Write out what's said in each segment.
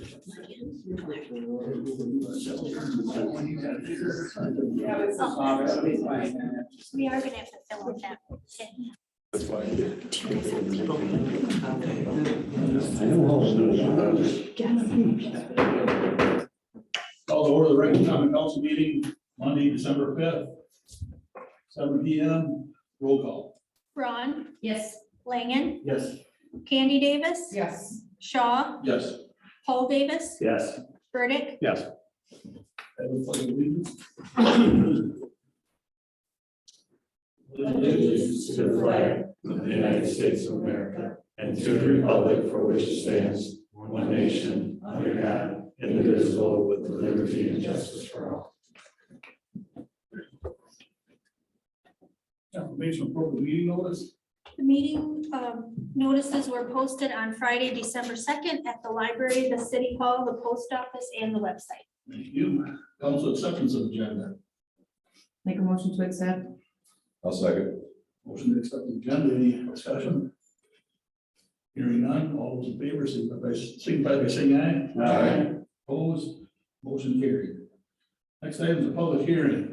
It's working. We are gonna have to fill out that. Call to order the regular common council meeting Monday, December 5th, 7 p.m. Roll call. Ron, Yes. Langen, Yes. Candy Davis, Yes. Shaw, Yes. Paul Davis, Yes. Burdick, Yes. Allegiance to the flag of the United States of America and to the republic for which it stands, one nation, under God, indivisible, with liberty and justice for all. Information appropriate meeting notice. The meeting notices were posted on Friday, December 2nd at the library, the city hall, the post office, and the website. Thank you. Council acceptance of agenda. Make a motion to accept. I'll second. Motion to accept the agenda. Any discussion? Hearing none. All those in favor, signify by saying aye. Aye. Opposed? Motion carried. Next item is a public hearing.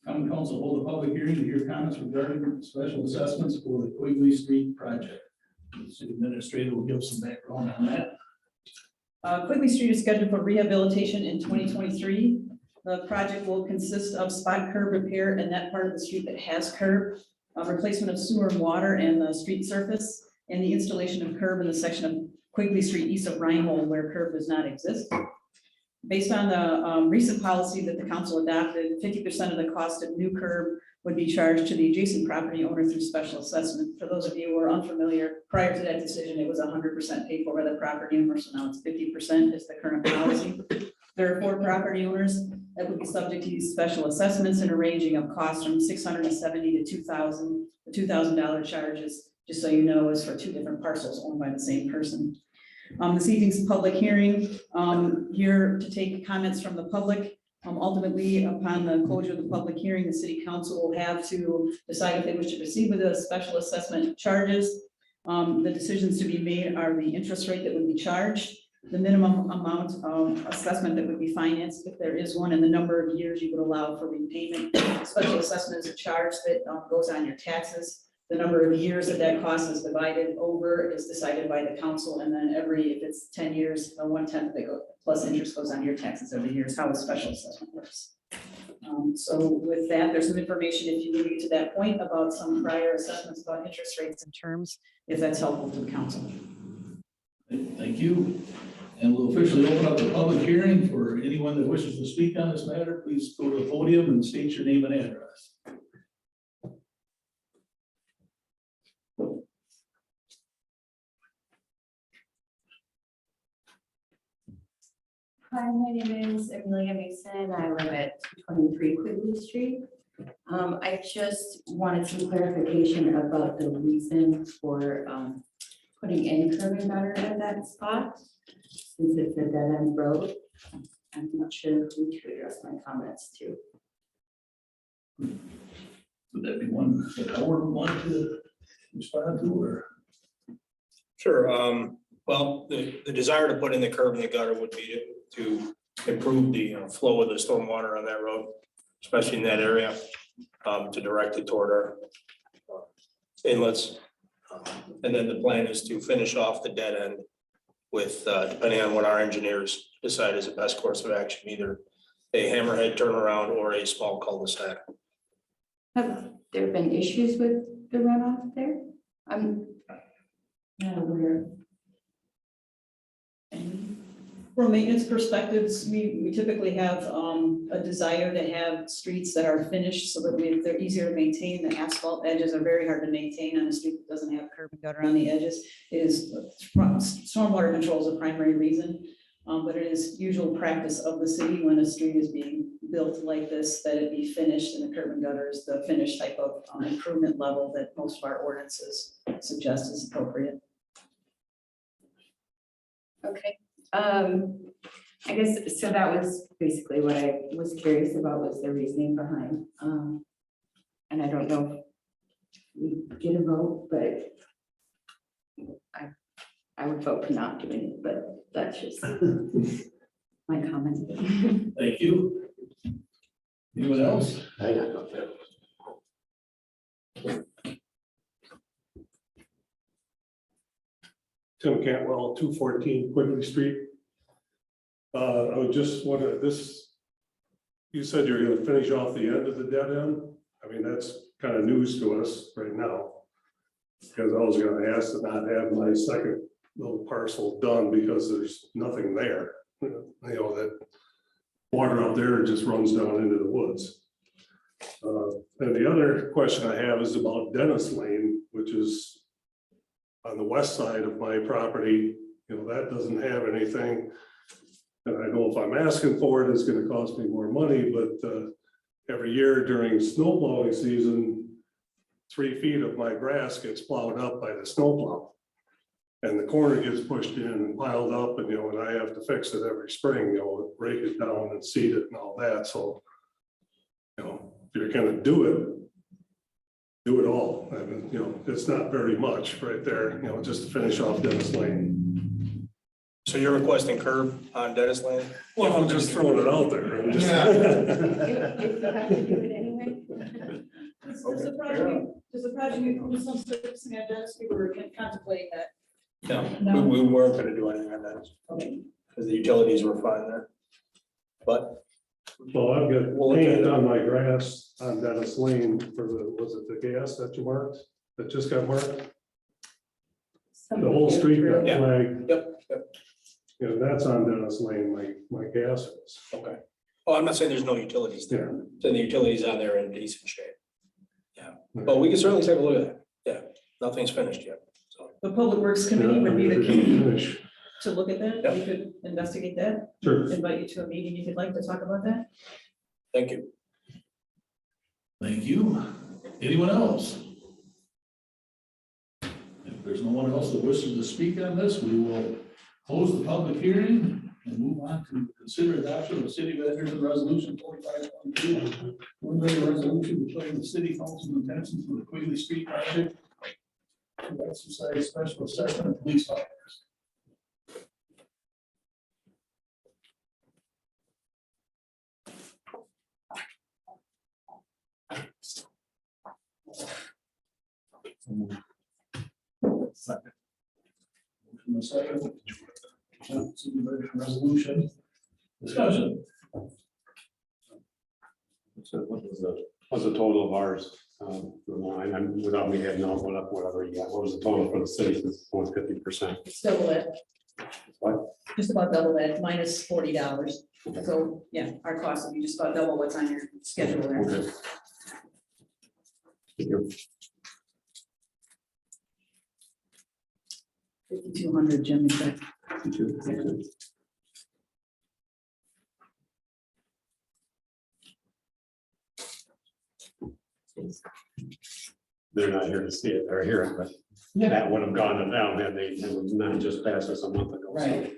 Common council hold a public hearing to hear comments regarding special assessments for the Quigley Street project. The city administrator will give some background on that. Quigley Street is scheduled for rehabilitation in 2023. The project will consist of spot curb repair and that part of the street that has curb, replacement of sewer and water and the street surface, and the installation of curb in the section of Quigley Street east of Reinhold where curb does not exist. Based on the recent policy that the council adopted, 50% of the cost of new curb would be charged to the adjacent property owner through special assessment. For those of you who are unfamiliar, prior to that decision, it was 100% paid for by the property owner, so now it's 50% is the current policy. There are 4 property owners that would be subject to these special assessments in a ranging of costs from $670 to $2,000. The $2,000 charges, just so you know, is for 2 different parcels owned by the same person. This evening's public hearing, here to take comments from the public. Ultimately, upon the closure of the public hearing, the city council will have to decide if they wish to proceed with the special assessment charges. The decisions to be made are the interest rate that would be charged, the minimum amount of assessment that would be financed, if there is one, and the number of years you would allow for repayment. Special assessment is a charge that goes on your taxes. The number of years that cost is divided over is decided by the council, and then if it's 10 years, 1/10 that go plus interest goes on your taxes every year is how a special assessment works. So with that, there's some information if you get to that point about some prior assessments about interest rates and terms, if that's helpful to the council. Thank you. And we'll officially open up the public hearing for anyone that wishes to speak on this matter. Please go to the podium and state your name and address. Hi, my name is Amelia Mason. I live at 23 Quigley Street. I just wanted some clarification about the reason for putting any curb and gutter at that spot, since it's a dead end road. I'm not sure who to address my comments to. Would that be one that Howard would want to respond to, or? Sure. Well, the desire to put in the curb and the gutter would be to improve the flow of the stormwater on that road, especially in that area, to direct it toward our inlets. And then the plan is to finish off the dead end with, depending on what our engineers decide is the best course of action, either a hammerhead turnaround or a small cul-de-sac. Have there been issues with the runoff there? I'm not aware. From a maintenance perspectives, we typically have a desire to have streets that are finished so that they're easier to maintain. The asphalt edges are very hard to maintain on a street that doesn't have curb and gutter on the edges. Stormwater control is a primary reason, but it is usual practice of the city when a street is being built like this, that it be finished, and the curb and gutter is the finished type of improvement level that most of our ordinances suggest is appropriate. Okay, I guess, so that was basically what I was curious about, was the reasoning behind. And I don't know if we get a vote, but I would vote for not doing it, but that's just my comment. Thank you. Anyone else? I got nothing. Tim Cantwell, 214 Quigley Street. I would just want to, you said you're going to finish off the end of the dead end. I mean, that's kind of news to us right now. Because I was going to ask to not have my second little parcel done because there's nothing there. You know, that water up there just runs down into the woods. And the other question I have is about Dennis Lane, which is on the west side of my property. You know, that doesn't have anything. And I know if I'm asking for it, it's gonna cost me more money, but every year during snow plowing season, 3 feet of my grass gets plowed up by the snowplow. And the corner gets pushed in and piled up, and, you know, and I have to fix it every spring, you know, break it down and seed it and all that, so. You know, if you're gonna do it all. I mean, you know, it's not very much right there, you know, just to finish off Dennis Lane. So you're requesting curb on Dennis Lane? Well, I'm just throwing it out there. I'm just- If you have to do it anyway. Does the project include some servicing at Dennis? We were contemplating that. No, we weren't gonna do anything on that, Okay. because the utilities were fine there. But Well, I've got We'll look at paint it. on my grass on Dennis Lane for was it the gas that you marked? That just got marked? The whole street got Yeah. flagged. Yep. You know, that's on Dennis Lane, my gas is. Okay. Oh, I'm not saying there's no utilities there. Yeah. So the utilities on there in decent shape. Yeah, but we can certainly take a look at that. Yeah, nothing's finished yet, so. The Public Works Committee would be the Yeah, key finish. to look at that. Yeah. We could investigate that, Sure. invite you to a meeting if you'd like to talk about that. Thank you. Thank you. Anyone else? If there's no one else that wishes to speak on this, we will close the public hearing and move on to consider adoption of city of resolution 4522. One resolution declaring the city council intentions for the Quigley Street project to exercise special assessment of police officers. Second. Motion and second. Supervision resolution. Discussion. So what was the total of ours? The line, I'm without me having all what up, whatever you got. What was the total for the city? It's almost 50%. It's double that. What? Just about double that, minus $40. So, yeah, our cost would be just about double what's on your schedule there. Okay. Thank you. 5,200, Jim, is that? Thank you. Thank you. They're not here to see it, they're here, but that would have gone to them had they not just passed us a month ago. so. Right.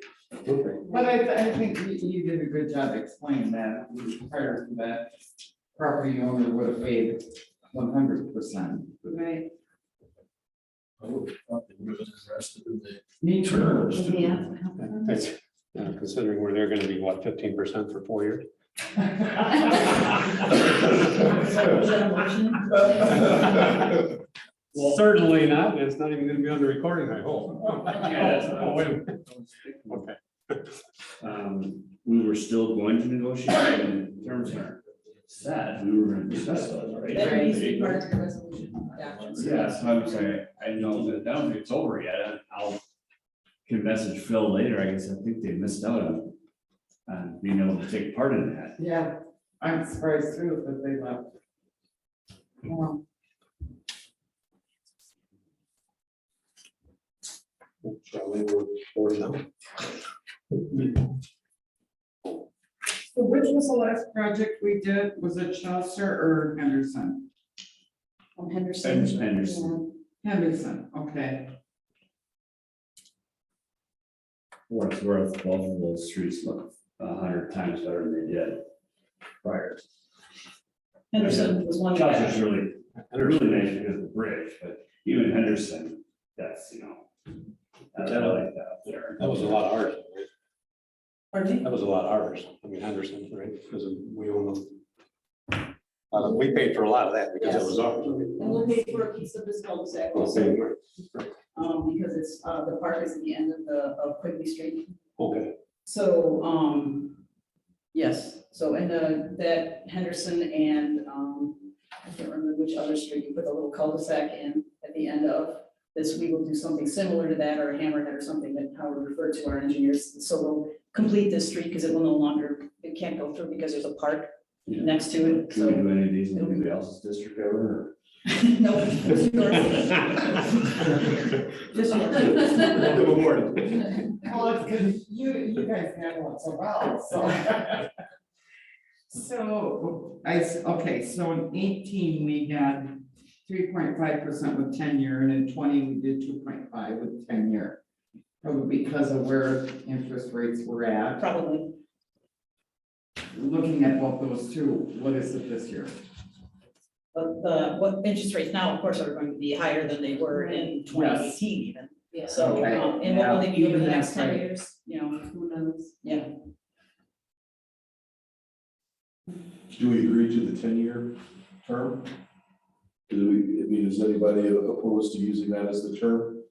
Okay. But I think you did a good job explaining that. Prior to that, property owner would have paid 100%. Right. I would have thought they would have been interested in the Me too. terms. Yeah. That's considering where they're gonna be, what, 15% for 4 years? Is that a motion? Certainly not, it's not even gonna be on the recording, I hope. Oh, wait a minute. Okay. We were still going to negotiate in terms of set, we were gonna discuss those, right? That needs to be part of the resolution documents. Yeah, so I'm saying, I know that, I don't think it's over yet, and can message Phil later, I guess, I think they missed out on being able to take part in that. Yeah, I'm surprised too that they left. Charlie, we're 40 now. So which was the last project we did? Was it Chester or Henderson? From Henderson. Henderson. Henderson, okay. For what it's worth, both of those streets look 100 times better than they did prior. Henderson was one. Chester's really nice because of the bridge, but even Henderson, that's, I like that up there. That was a lot of ours, right? Pardon me? That was a lot of ours, I mean, Henderson, right, because we own them. We paid for a lot of that because it was ours. And we'll pay for a piece of this cul-de-sac also, because it's, the park is at the end of Quigley Street. Okay. So, yes, so and that Henderson and, I can't remember which other street, you put a little cul-de-sac in at the end of this, we will do something similar to that or a hammerhead or something that how we refer to our engineers. So we'll complete this street because it will no longer, it can't go through because there's a park next to it, Can we so. do any of these in anybody else's district ever? Or? No, it's yours. Just yours. Welcome aboard. Well, it's because you guys handle it so well, so. So, okay, so in 18, we had 3.5% with 10-year, and in 20, we did 2.5 with 10-year. Probably because of where interest rates were at. Probably. Looking at both those two, what is it this year? But what interest rates now, of course, are going to be higher than they were in 2018 even. Yeah. So, Okay. and what will they be over the Yeah, next 10 right. years, who knows? Yeah. Do we agree to the 10-year term? Do we, I mean, is anybody opposed to using that as the term?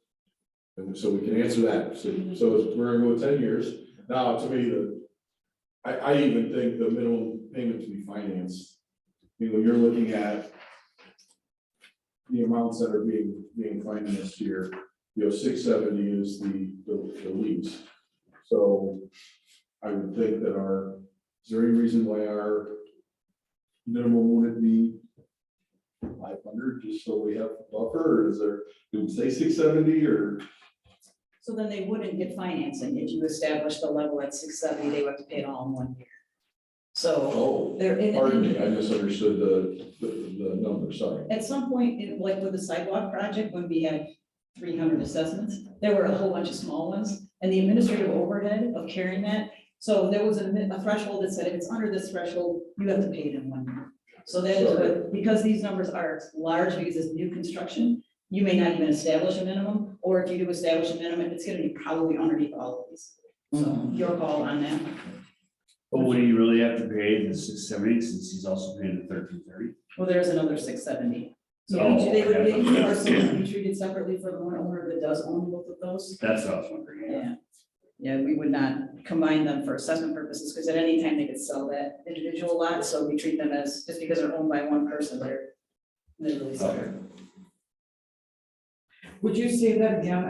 And so we can answer that. So we're gonna go with 10 years. Now, to me, I even think the minimum payment to be financed. When you're looking at the amounts that are being financed here, 670 is the lease. So I would think that is there any reason why our minimum wouldn't be 500, just so we have a buffer, or do we say 670 or? So then they wouldn't get financing if you establish the level at 670, they would have to pay it all in 1 year. So Oh, they're in. pardon me, I misunderstood the number, sorry. At some point, like with the sidewalk project, when we had 300 assessments, there were a whole bunch of small ones, and the administrative overhead of carrying that. So there was a threshold that said if it's under this threshold, you have to pay it in 1 year. So that is what, because these numbers are large, because it's new construction, you may not even establish a minimum, or if you do establish a minimum, it's gonna be probably underneath all of these. So your call on that. But would he really have to pay the 670 since he's also paying the 1330? Well, there's another 670. So Oh, they would okay. be treated separately for the one owner that does own both of those. That's what I was wondering. Yeah. Yeah, we would not combine them for assessment purposes, because at any time they could sell that individual lot, so we treat them as, just because they're owned by one person, they're really separate. Would you say that again?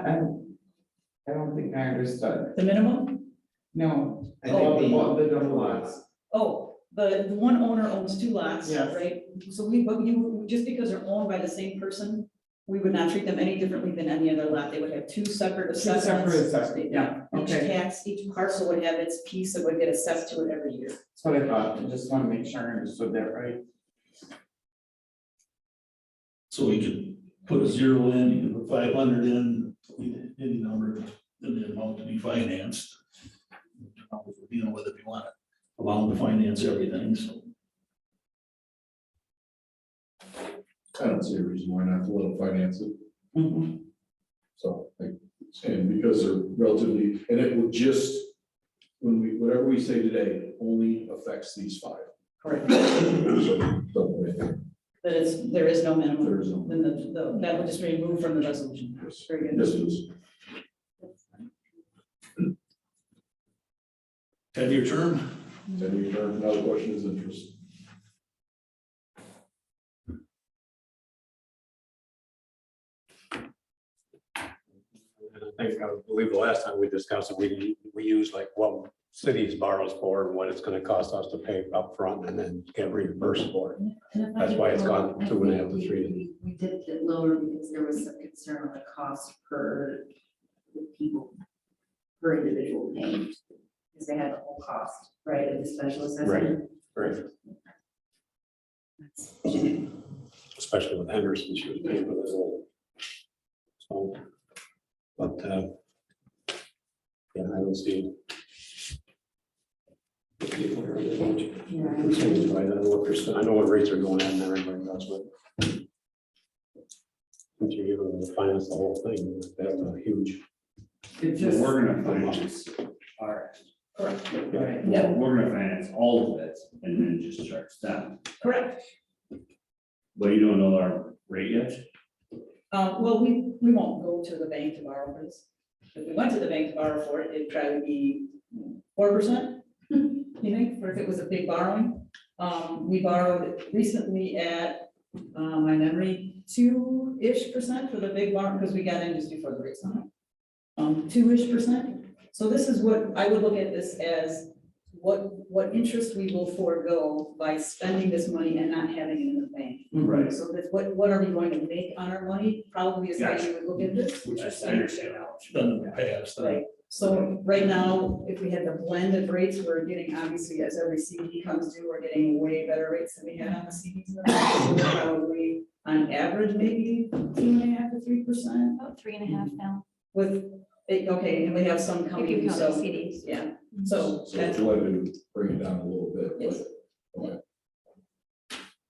I don't think I understood. The minimum? No. I think the double lots. Oh, the one owner owns 2 lots, Yes. right? So but you, just because they're owned by the same person, we would not treat them any differently than any other lot. They would have 2 separate assessments. separate assessments, yeah, Each okay. tax, each parcel would have its piece that would get assessed to it every year. That's what I thought. I just want to make sure I understood that right. So we could put a 0 in, you can put 500 in, any number, and the amount to be financed. Whether we want to allow them to finance everything, so. I don't see a reason why not to let them finance it. So, and because they're relatively, and it would just whatever we say today only affects these five. Correct. So, don't wait. There is no minimum. There is no. Then that would just be removed from the resolution. Yes. Very good. Yes, it is. 10-year term. 10-year term, now the question is interest. I think, I believe the last time we discussed it, we used like what cities borrows for and what it's gonna cost us to pay up front and then get reimbursed for it. That's why it's gone from 2.5 to 3. We did it lower because there was some concern on the cost per the people, per individual payment. Because they had the whole cost, right, of the special assessment. Right. Especially with Henderson, she was paying for this whole. So, but, yeah, I don't see. Percentage, right? I know what percent, I know what rates are going at and everybody does, but. Once you give them the finance, the whole thing, that's a huge. It So just, we're gonna finance our, Correct. right, Yeah, we're gonna finance all of it and then just charge them. correct. But you don't know our rate yet? Well, we won't go to the bank to borrow for this. If we went to the bank to borrow for it, it'd probably be 4%. You think, or if it was a big borrowing? We borrowed recently at, my memory, 2-ish% for the big borrow, because we got in just before the rates went up. 2-ish%. So this is what, I would look at this as what interest we will forego by spending this money and not having it in the bank. Right. So that's what are we going to make on our money, probably is how you would look at this. Which I understand how much. Done in the past. Right, so right now, if we had the blended rates, we're getting, obviously, as every CD comes due, we're getting way better rates than we had on the CDs in the past. So we're probably, on average, maybe 2.5 to 3%. About 3.5 now, With, okay, and we have some if coming, you count the so, CDs. yeah, so So that's, it's going to bring it down a little bit. yes.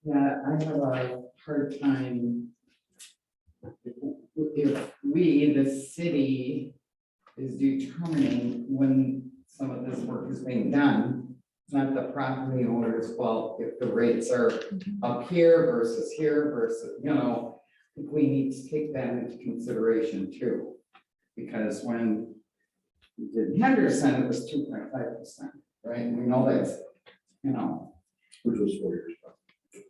yeah, I have a hard time. If we, the city, is determining when some of this work is being done, it's not the property owner's fault if the rates are up here versus, we need to take that into consideration too. Because when we did Henderson, it was 2.5%, right? And we know that's, Which was 4 years ago.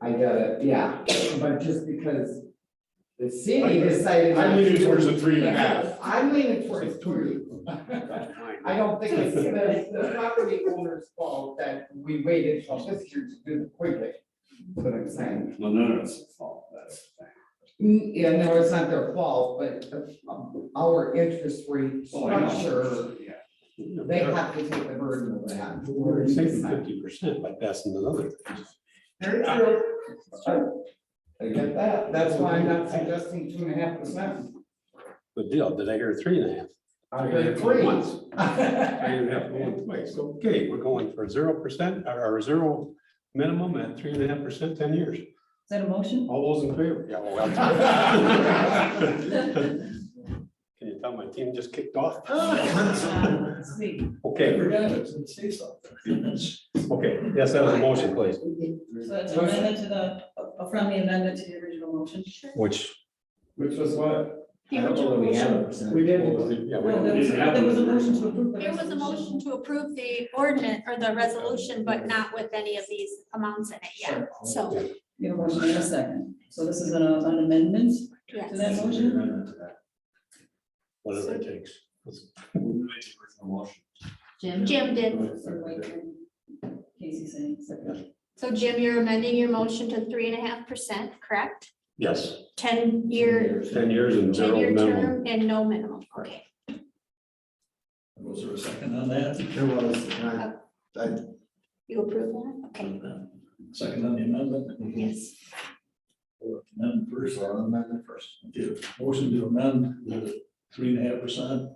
I get it, yeah, but just because the city decided. I'm leaning towards the 3.5. I'm leaning towards 3. I don't think it's the property owner's fault that we waited till this year to do it quickly. That's what I'm saying. Well, none of it's fault, that's the thing. Yeah, no, it's not their fault, but our interest rate Oh, I know. structure, Yeah. they have to take the burden of that. We're saving 50% by passing another. Very true. I get that. That's why I'm not suggesting 2.5%. Good deal. Did I hear 3.5? I heard 3. Once. 3.5 going twice. Okay, we're going for 0% or 0 minimum at 3.5%, 10 years. Is that a motion? All those in favor? Yeah, well. Can you tell my team just kicked off? Sweet. Okay, Forgot it, didn't say something. okay. Yes, that was a motion, please. So that's an amendment to a friendly amendment to the original motion. Which, Which was what? The original motion. We didn't. yeah, Well, we- there was a motion to approve. the There was a resolution. motion to approve the ordinance or the resolution, but not with any of these amounts in it yet. So, You have a motion in a second. So this is an amendment to that yes. motion? whatever it takes. Jim did. Casey saying second. So Jim, you're amending your motion to 3.5%, correct? Yes, 10-year 10 years and 0 minimum. term and no minimum. Okay. Was there a second on that? There was, You approve that? Okay. Second on the amendment? Yes. Amendment first. Amendment first. Okay, motion to amend the 3.5%,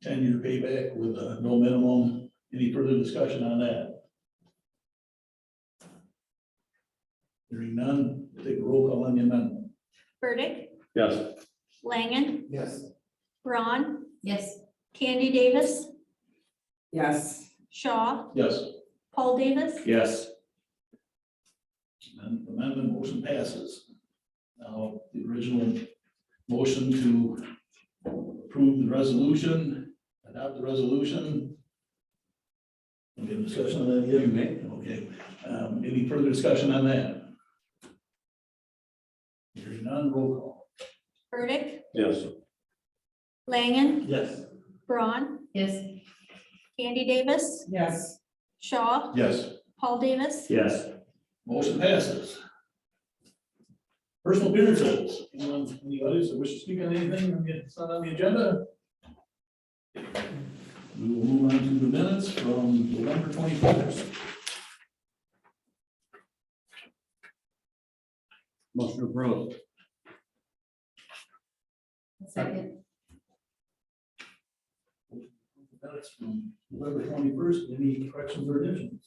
10-year payback with no minimum. Any further discussion on that? Hearing none, take a roll call on the amendment. Burdick, Yes, Langen, Yes. Braun, Yes. Candy Davis, Yes. Shaw, Yes. Paul Davis, Yes. Amendment motion passes. Now, the original motion to approve the resolution, adopt the resolution. Any discussion on that yet? Okay, any further discussion on that? Hearing none, roll call. Burdick, Yes. Langen, Yes. Braun, Yes. Andy Davis, Yes. Shaw, Yes. Paul Davis, Yes. Motion passes. Personal appearances. Anyone in the audience that wishes to speak on anything that's not on the agenda? We will move on to the minutes from November 21st. Motion approved. Second. Minutes from November 21st. Any corrections or additions?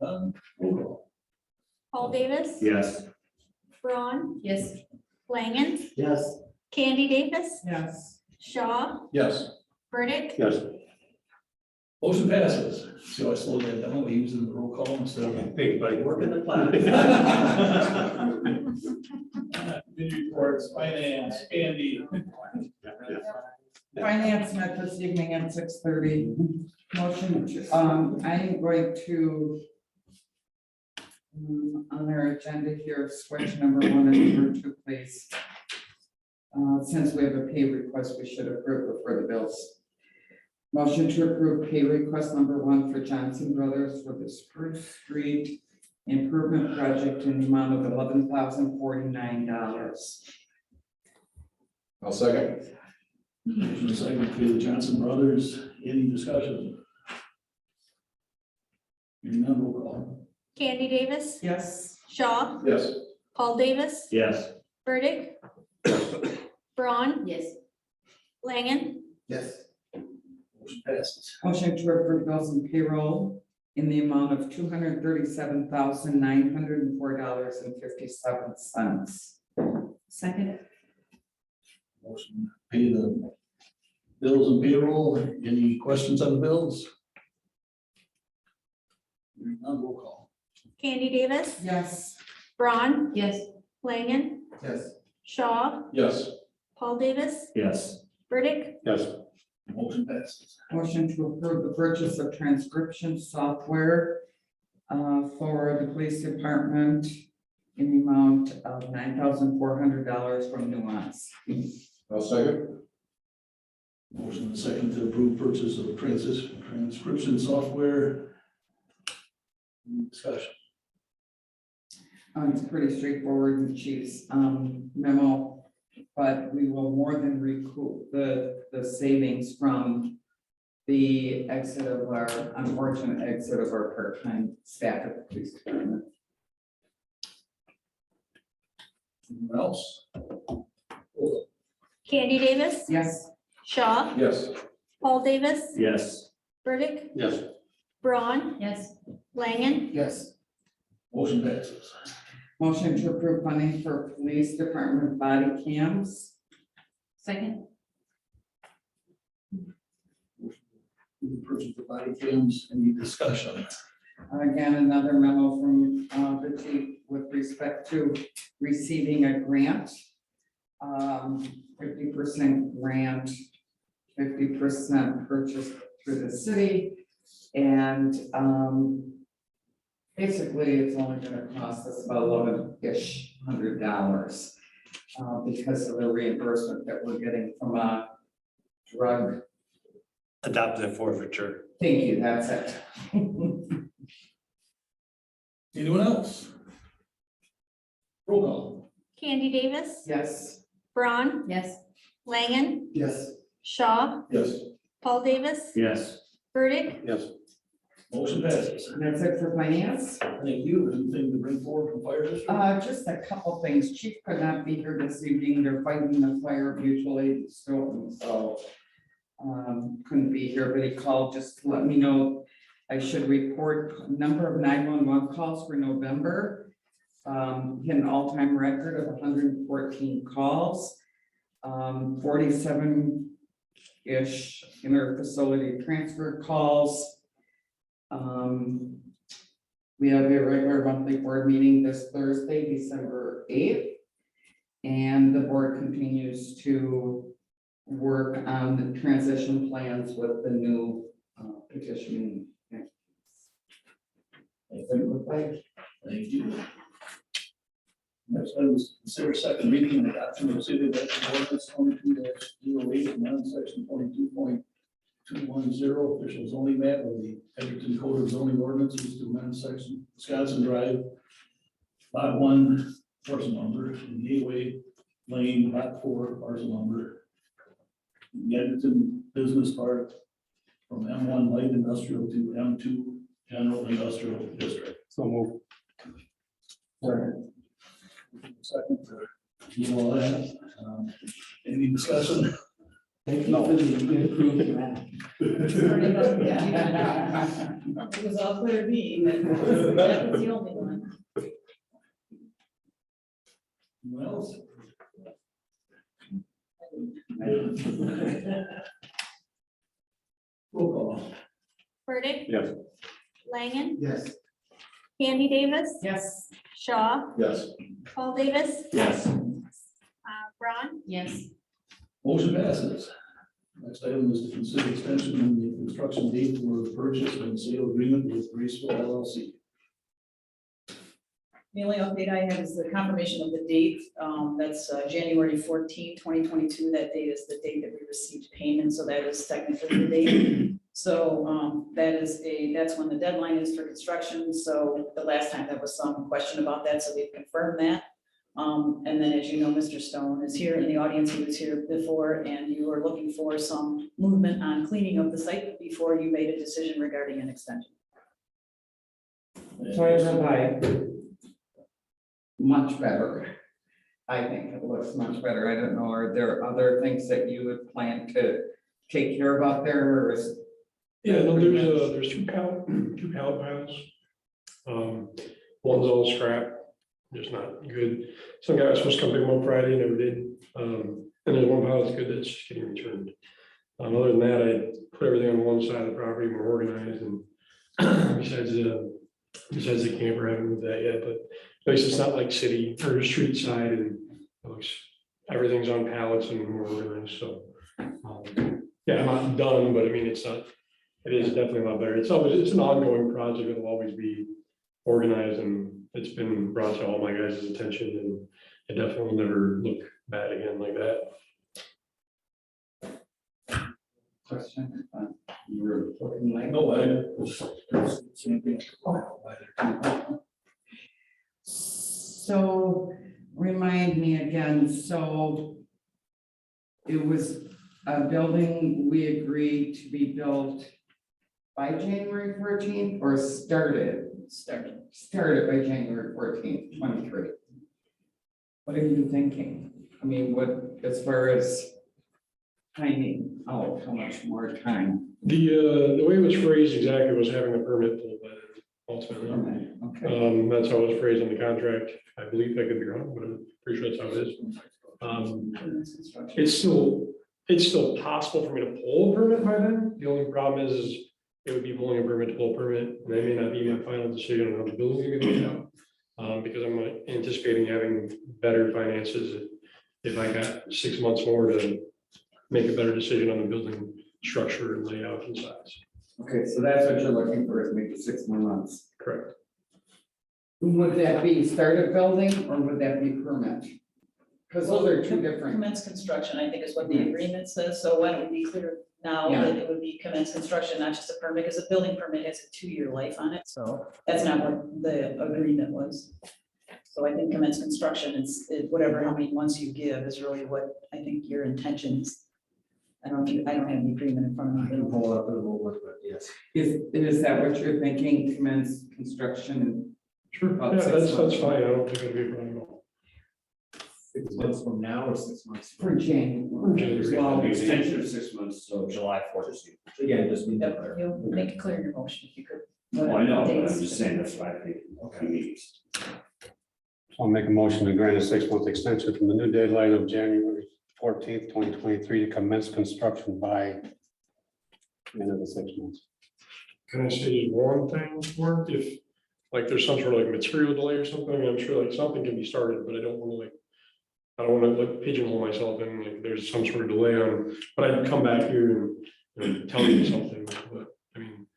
None. Roll call. Paul Davis, Yes. Braun, Yes. Langen, Yes. Candy Davis, Yes. Shaw, Yes. Burdick, Yes. Motion passes. So I slowed that down by using the roll call instead of. Big buddy. Working the clock. Committee reports, finance, Andy. Finance met this evening at 6:30. Motion to, I'm going to on our agenda here, switch number 1 and number 2, please. Since we have a pay request, we should approve before the bills. Motion to approve pay request number 1 for Johnson Brothers for the Spruce Street Improvement Project in the amount of $11,049. I'll second. Motion second to pay the Johnson Brothers. Any discussion? Hearing none, roll call. Candy Davis, Yes. Shaw, Yes. Paul Davis, Yes. Burdick, Braun, Yes. Langen, Yes. Motion passes. Motion to approve bills and payroll in the amount of $237,904.57. Second. Motion to pay the bills and payroll. Any questions on the bills? Hearing none, roll call. Candy Davis, Yes. Braun, Yes. Langen, Yes. Shaw, Yes. Paul Davis, Yes. Burdick, Yes. Motion passes. Motion to approve the purchase of transcription software for the police department in the amount of $9,400 from Nuance. I'll second. Motion second to approve purchase of transcription software. Any discussion? It's pretty straightforward in the chief's memo, but we will more than recoup the savings from the exit of our, unfortunate exit of our part-time staff at the police department. Anyone else? Candy Davis, Yes. Shaw, Yes. Paul Davis, Yes. Burdick, Yes. Braun, Yes. Langen, Yes. Motion passes. Motion to approve funding for police department body cams. Second. Purchase of body cams. Any discussion? Again, another memo from the chief with respect to receiving a grant. 50% grant, 50% purchase through the city. And basically, it's only gonna cost us about $11-ish hundred because of the reimbursement that we're getting from a drug. Adopted forfeiture. Thank you, that's it. Anyone else? Roll call. Candy Davis, Yes. Braun, Yes. Langen, Yes. Shaw, Yes. Paul Davis, Yes. Burdick, Yes. Motion passes. And that's it for finance. Thank you. Anything to bring forward from fire district? Just a couple things. Chief could not be here this evening. They're fighting the fire mutually, so couldn't be here, but he called just to let me know I should report number of 911 calls for November. Hit an all-time record of 114 calls. 47 ish interfacility transfer calls. We have a regular monthly board meeting this Thursday, December 8th. And the board continues to work on the transition plans with the new petitioning. Thank you. Next item is consider second reading and adoption of city of Edgewood ordinance 22-08, amendment section 22.210 official zoning map of the Edgerton Code of Zoning Ordinances to amend section Wisconsin Drive, lot 1, parcel number, and Gateway Lane, lot 4, parcel number. The Edgerton Business Park from M1 Light Industrial to M2 General Industrial District. So move. Second, you all that, any discussion? Thank you for the improved map. It was all clear to me, that that was the only one. Anyone else? Roll call. Burdick. Yes. Langen. Yes. Andy Davis. Yes. Shaw. Yes. Paul Davis. Yes. Braun. Yes. Motion passes. Next item is to consider extension in the construction date for the purchase and sale agreement with Graceville LLC. The only update I have is the confirmation of the date. That's January 14, 2022. That date is the date that we received payment, so that is technically the date. So that's when the deadline is for construction. So the last time there was some question about that, so we've confirmed that. And then, as you know, Mr. Stone is here in the audience. He was here before, and you were looking for some movement on cleaning of the site before you made a decision regarding an extension. So I went by. Much better. I think it looks much better. I don't know, are there other things that you would plan to take care of out there, or is? Yeah, no, there's two pallet piles. One's all scrap, just not good. Some guy was supposed to come pick them up Friday, never did. And there's one pile that's good that's just getting returned. Other than that, I put everything on one side of the property, more organized, and besides the camper, I haven't moved that yet, but at least it's not like city or street side, and it looks, everything's on pallets and more organized, so. Yeah, I'm not done, but I mean, it is definitely a lot better. It's an ongoing project. It'll always be organized, and it's been brought to all my guys' attention, and it definitely will never look bad again like that. Question? You were looking like. No way. So remind me again, so it was a building we agreed to be built by January 14th or started by January 14th, 23. What are you thinking? I mean, what, as far as timing, how much more time? The way it was phrased exactly was having a permit pulled by them ultimately. Okay. That's how it was phrased in the contract. I believe I could be wrong, but I'm pretty sure that's how it is. It's still possible for me to pull a permit by then. The only problem is it would be pulling a permit to pull a permit, and I may not be my final decision on how the building is going to be out. Because I'm anticipating having better finances if I got 6 months more to make a better decision on the building structure and layout and size. Okay, so that's what you're looking for, is maybe 6 more months. Correct. Would that be started building or would that be permit? Because those are two different. Commence construction, I think is what the agreement says. So why don't we be clear now that it would be commence construction, not just a permit, because a building permit has a 2-year life on it. So that's not what the agreement was. So I think commence construction is whatever, how many months you give is really what I think your intention is. I don't have the agreement in front of me. I can pull it up in a little bit, but yes. Is that what you're thinking, commence construction and? Sure, About yeah, 6 that's months. fine. I don't think it'll be a problem at all. 6 months from now or 6 months? For January. Well, extension of 6 months, so July 14th. Again, just be Yep, clear. you'll make it clear in your motion if you could. Well, I know, but I'm Dates. just saying that's why I think. Okay. So I'll make a motion to grant a 6-month extension from the new deadline of January 14th, 2023 to commence construction by the end of the 6 months. Can I say just one thing, Mark, if, like, there's some sort of like material delay or something, I'm sure like something can be started, but I don't want to like, I don't want to like pigeonhole myself in, like, there's some sort of delay on, but I'd come back here and, you know, tell you something, but, I mean,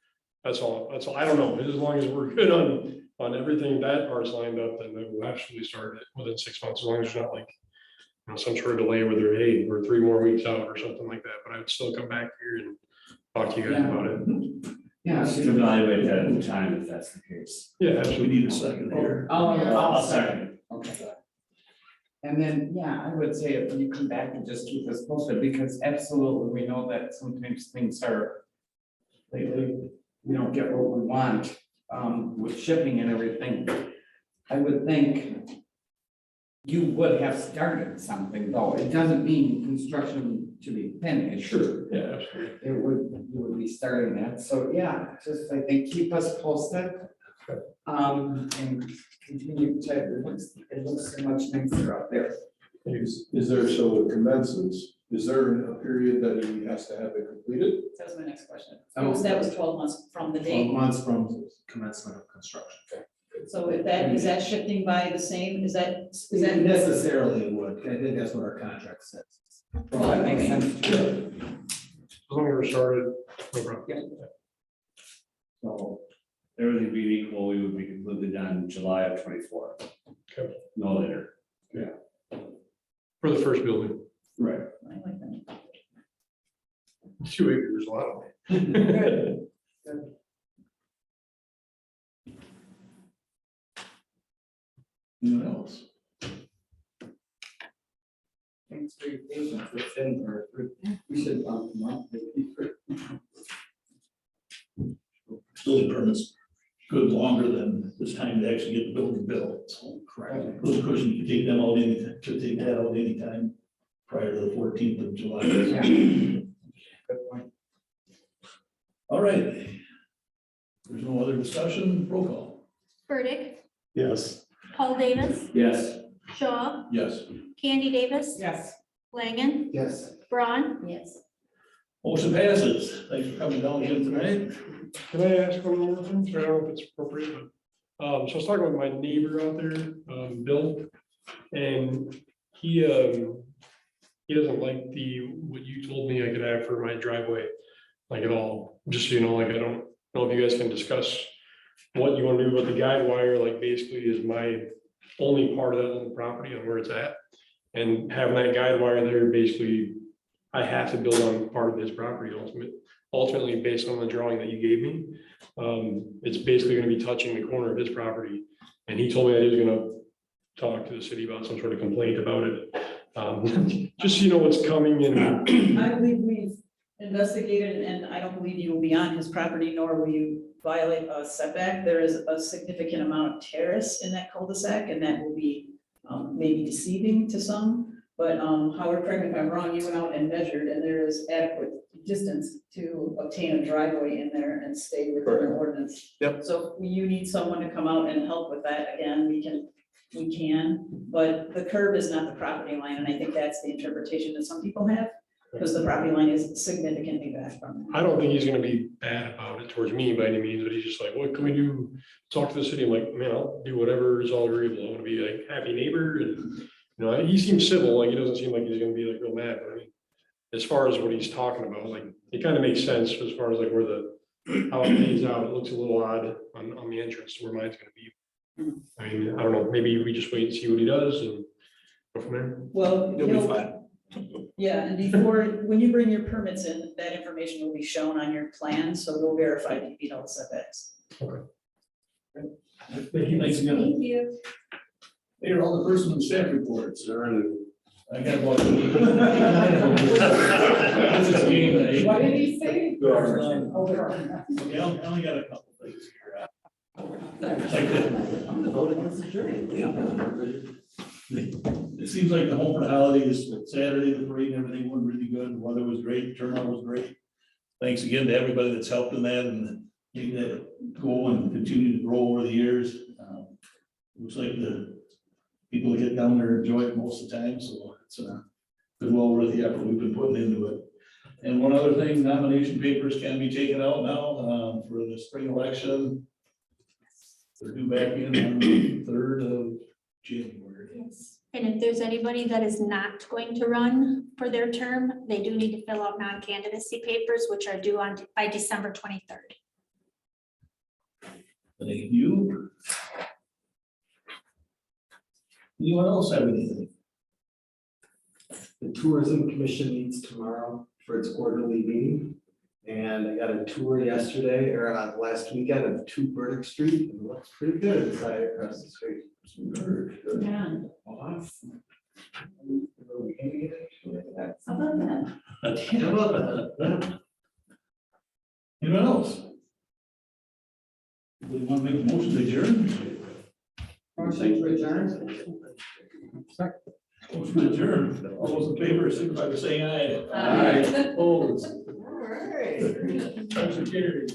that's all, I don't know, as long as we're good on everything that part's lined up, then we'll absolutely start it within 6 months, as long as there's not like, you know, some sort of delay where they're, hey, we're 3 more weeks out or something like that, but I would still come back here and talk to you guys about it. Yeah. Just evaluate that at the time if that's the case. Yeah, We absolutely. need a second here. I'll second. Okay. And then, yeah, I would say if you come back and just keep us posted, because absolutely, we know that sometimes things are lately, we don't get what we want, with shipping and everything. I would think you would have started something, though. It doesn't mean construction to be finished. Sure, yeah, absolutely. You would be starting that. So, yeah, just I think keep us posted. And continue to, it looks so much nicer up there. Is there, so it commences, is there a period that he has to have it completed? That was my next question. Oh. That was 12 months from the 12 date. months from commencement of construction. So if that, is that shifting by the same, is that? Necessarily would, I think that's what our contract says. Well, that makes sense. As long as we're started, no problem. So, Everything being equal, we would be completely done July of 24. Okay. No later. For the first building, Right. I like that. 2 acres, a lot of land. Anyone else? thanks for your patience with Denver. We should bump them up. Building permits good longer than this time to actually get the building built. So Correct. those cushions, you can take them out anytime, could take that out anytime prior to the 14th of July. Yeah. Good point. All right. There's no other discussion, roll call. Burdick, Yes. Paul Davis, Yes. Shaw, Yes. Candy Davis, Yes. Langen, Yes. Braun, Yes. Motion passes. Thanks for coming down again tonight. Can I ask one more thing? Sorry, I don't know if it's appropriate, but, so I was talking with my neighbor out there, Bill, and he doesn't like what you told me I could have for my driveway, like at all, just so you know, like, I don't know if you guys can discuss what you want to do with the guide wire, like basically is my only part of that little property and where it's at. And having that guide wire there, basically, I have to build on part of his property ultimately based on the drawing that you gave me. It's basically gonna be touching the corner of his property. And he told me that he was gonna talk to the city about some sort of complaint about it. Just so you know what's coming and I believe we've investigated, and I don't believe you will be on his property, nor will you violate a setback. There is a significant amount of terrace in that cul-de-sac, and that will be maybe deceiving to some. But Howard, correct me if I'm wrong, you went out and measured, and there is adequate distance to obtain a driveway in there and stay within the ordinance. Yep. So if you need someone to come out and help with that, again, we can, but the curb is not the property line, and I think that's the interpretation that some people have, because the property line is significantly back from I don't think he's gonna be bad about it towards me by any means, but he's just like, what can we do? Talk to the city. I'm like, man, I'll do whatever is all agreeable. I wanna be like happy neighbor and, you know, he seems civil, like he doesn't seem like he's gonna be like real mad, but I mean, as far as what he's talking about, like, it kind of makes sense as far as like where how it lays out. It looks a little odd on the entrance to where mine's gonna be. I mean, I don't know, maybe we just wait and see what he does and go from there. Well, You'll be fine. yeah, and before, when you bring your permits in, that information will be shown on your plan, so we'll verify that you meet all the setbacks. Thank you. Thanks again. Thank you. Hey, are all the person and staff reports. I got one. This is game day. What did he say? Okay, I only got a couple things here. It seems like the home for the holidays, Saturday, the parade and everything went really good. The weather was great, turnout was great. Thanks again to everybody that's helped in that and making that go and continue to grow over the years. Looks like the people that get down there enjoy it most of the time, so as well worth the effort we've been putting into it. And one other thing, nomination papers can be taken out now, for the spring election. They're due back in on the 3rd of January. Yes. And if there's anybody that is not going to run for their term, they do need to fill out non-candidacy papers, which are due on by December 23rd. Thank you. Anyone else have anything? The Tourism Commission meets tomorrow for its quarterly meeting. And I got a tour yesterday or last weekend of 2 Burdick Street, and it looks pretty good inside across the street. Yeah. Awesome. How about that? How about that? Anyone else? We want to make a motion to adjourn? Motion to adjourn? Motion to adjourn. All those in favor, signify by saying aye. Aye. Opposed? All right. Motion carries.